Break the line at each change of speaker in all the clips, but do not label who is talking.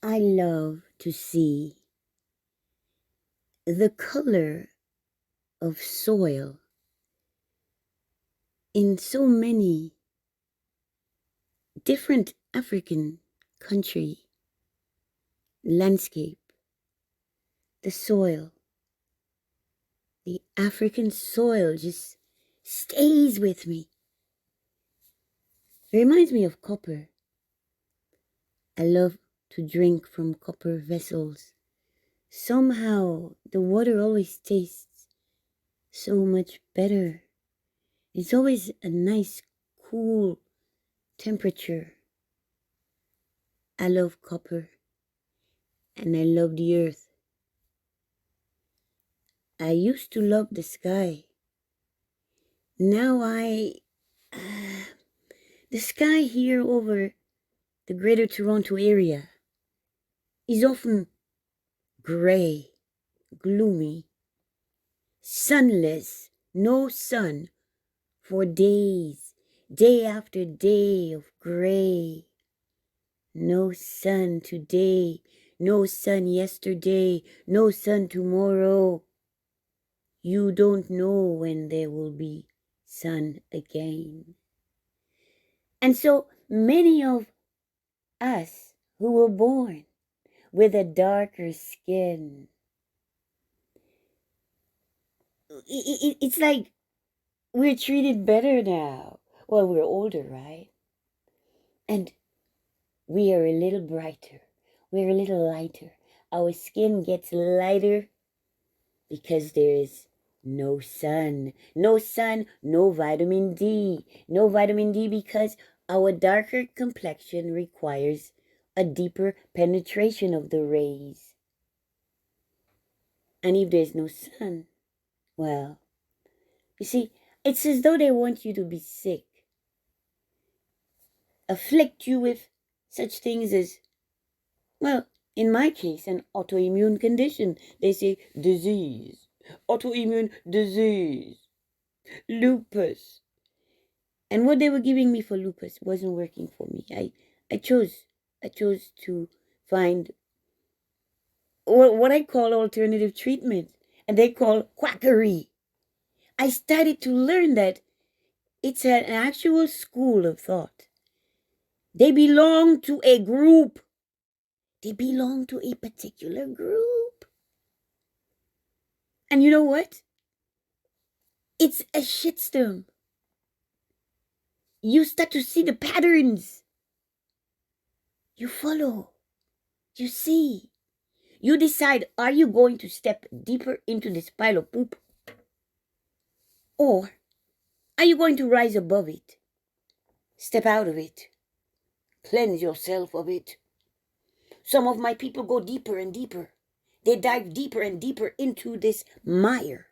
I love to see the color of soil in so many different African country landscape. The soil, the African soil just stays with me. It reminds me of copper. I love to drink from copper vessels. Somehow the water always tastes so much better. It's always a nice, cool temperature. I love copper and I love the earth. I used to love the sky. Now the sky here over the Greater Toronto area is often gray, gloomy, sunless, no sun for days, day after day of gray. No sun today, no sun yesterday, no sun tomorrow. You don't know when there will be sun again. And so many of us who were born with a darker skin, it's like we're treated better now. Well, we're older, right? And we are a little brighter. We're a little lighter. Our skin gets lighter because there is no sun. No sun, no vitamin D. No vitamin D because our darker complexion requires a deeper penetration of the rays. And if there's no sun, well, you see, it's as though they want you to be sick. Afflict you with such things as, well, in my case, an autoimmune condition. They say disease, autoimmune disease, lupus. And what they were giving me for lupus wasn't working for me. I chose to find what I call alternative treatment, and they call quackery. I started to learn that it's an actual school of thought. They belong to a group. They belong to a particular group. And you know what? It's a shitstorm. You start to see the patterns. You follow. You see. You decide, are you going to step deeper into this pile of poop? Or are you going to rise above it? Step out of it. Cleanse yourself of it. Some of my people go deeper and deeper. They dive deeper and deeper into this mire.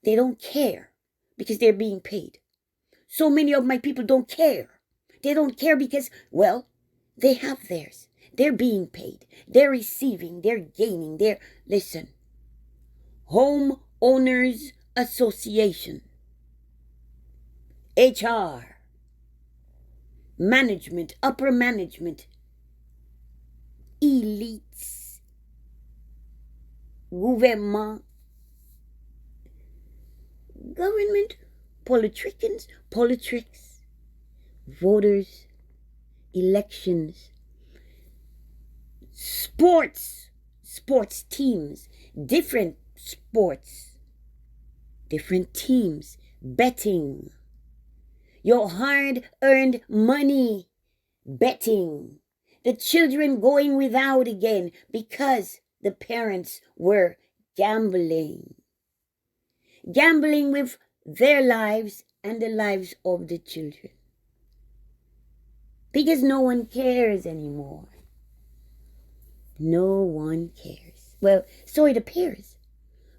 They don't care because they're being paid. So many of my people don't care. They don't care because, well, they have theirs. They're being paid. They're receiving. They're gaining. Listen. Home Owners Association. HR. Management. Upper management. Elites. Gouvernement. Government. Politicians. Politics. Voters. Elections. Sports teams, different sports, different teams, betting, your hard-earned money, betting, the children going without again because the parents were gambling with their lives and the lives of the children, because no one cares anymore. No one cares. Well, so it appears.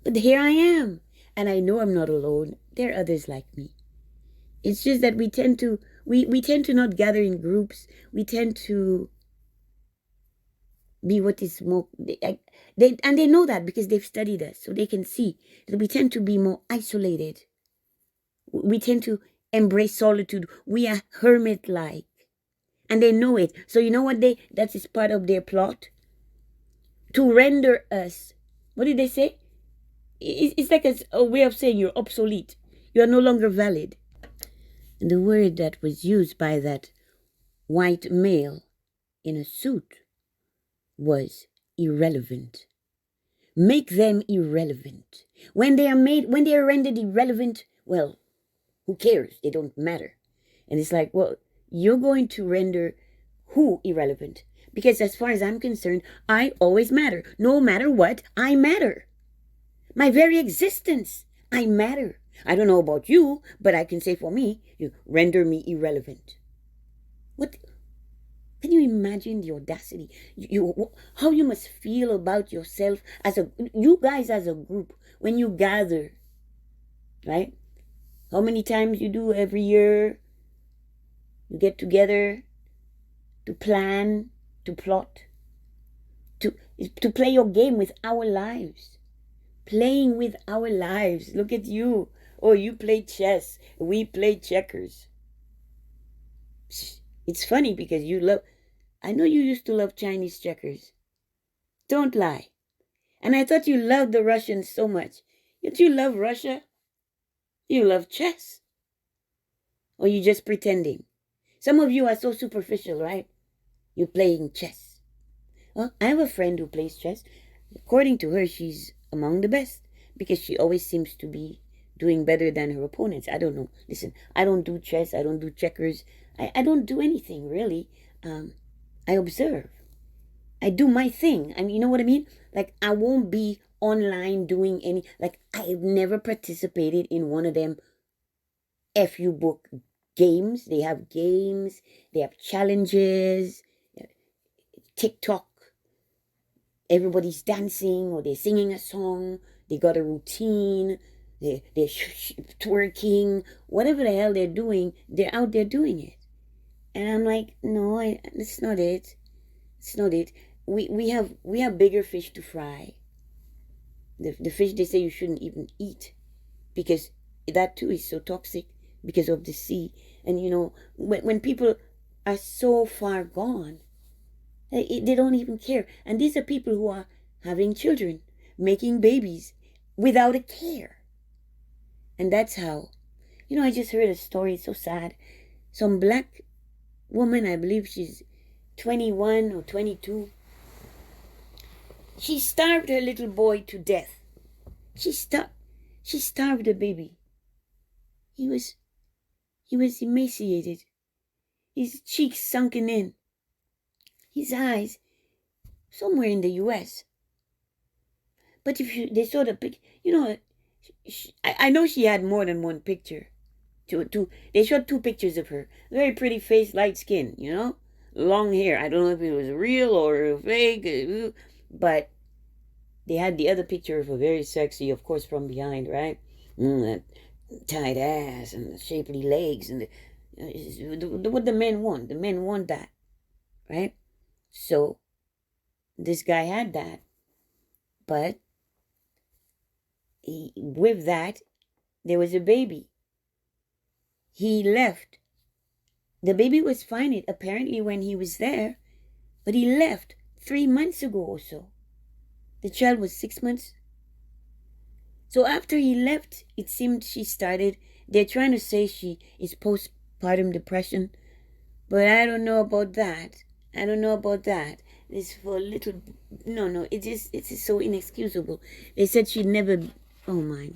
But here I am. And I know I'm not alone. There are others like me. It's just that we tend to not gather in groups. We tend to be what is more... They know that because they've studied us. So they can see that we tend to be more isolated. We tend to embrace solitude. We are hermit-like. And they know it. So you know what that is part of their plot? To render us, what did they say? It's like a way of saying you're obsolete. You're no longer valid. And the word that was used by that white male in a suit was irrelevant. Make them irrelevant. When they are rendered irrelevant, well, who cares? They don't matter. And it's like, well, you're going to render who irrelevant? Because as far as I'm concerned, I always matter. No matter what, I matter. My very existence, I matter. I don't know about you, but I can say for me, you render me irrelevant. What? Can you imagine the audacity? How you must feel about yourself you guys as a group when you gather, right? How many times you do every year? You get together to plan, to plot, to play your game with our lives. Playing with our lives. Look at you. Oh, you play chess. We play checkers. It's funny because I know you used to love Chinese checkers. Don't lie. And I thought you loved the Russians so much. Yet you love Russia? You love chess? Or you just pretending? Some of you are so superficial, right? You're playing chess. Well, I have a friend who plays chess. According to her, she's among the best because she always seems to be doing better than her opponents. I don't know. Listen, I don't do chess. I don't do checkers. I don't do anything, really. I observe. I do my thing. I mean, you know what I mean? Like, I won't be online doing any, like, I've never participated in one of them FU book games. They have games, they have challenges, TikTok. Everybody's dancing or they're singing a song. They got a routine. They're twerking. Whatever the hell they're doing, they're out there doing it. And I'm like, no, that's not it. It's not it. We have bigger fish to fry. The fish they say you shouldn't even eat because that too is so toxic because of the sea. And you know, when people are so far gone, they don't even care. And these are people who are having children, making babies without a care. And that's how, you know, I just heard a story, it's so sad. Some black woman, I believe she's 21 or 22, she starved her little boy to death. She starved the baby. He was emaciated. His cheeks sunken in. His eyes somewhere in the U.S. But if they saw the picture, you know, I know she had more than one picture. They showed two pictures of her. Very pretty face, light skin, you know, long hair. I don't know if it was real or fake, but they had the other picture of her, very sexy, of course, from behind, right? That tight ass and the shapely legs and what the men want. The men want that, right? So this guy had that, but with that, there was a baby. He left. The baby was fine, apparently, when he was there, but he left 3 months ago or so. The child was 6 months. So after he left, it seemed they're trying to say she is postpartum depression, but I don't know about that. It's for a little, no, it's just so inexcusable. They said she'd never, oh my,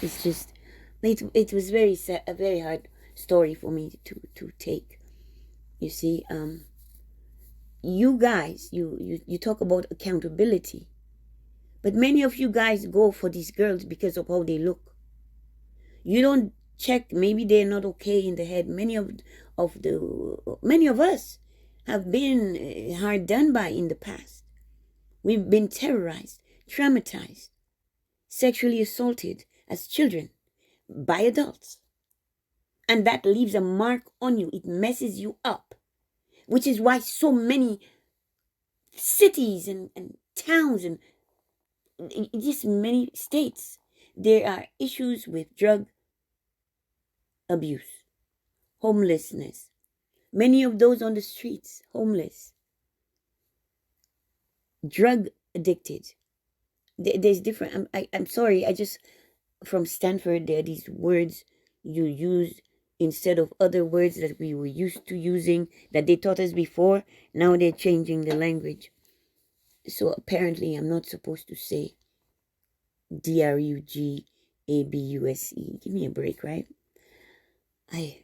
it's just, it was very sad, a very hard story for me to take. You see, you guys, you talk about accountability, but many of you guys go for these girls because of how they look. You don't check, maybe they're not okay in the head. Many of us have been hard done by in the past. We've been terrorized, traumatized, sexually assaulted as children by adults. And that leaves a mark on you. It messes you up, which is why so many cities and towns and just many states, there are issues with drug abuse, homelessness, Many of those on the streets, homeless, drug addicted. There's different. I'm sorry. I just from Stanford. There are these words you use instead of other words that we were used to using that they taught us before. Now they're changing the language. So apparently, I'm not supposed to say DRUGABUSE. Give me a break, right? I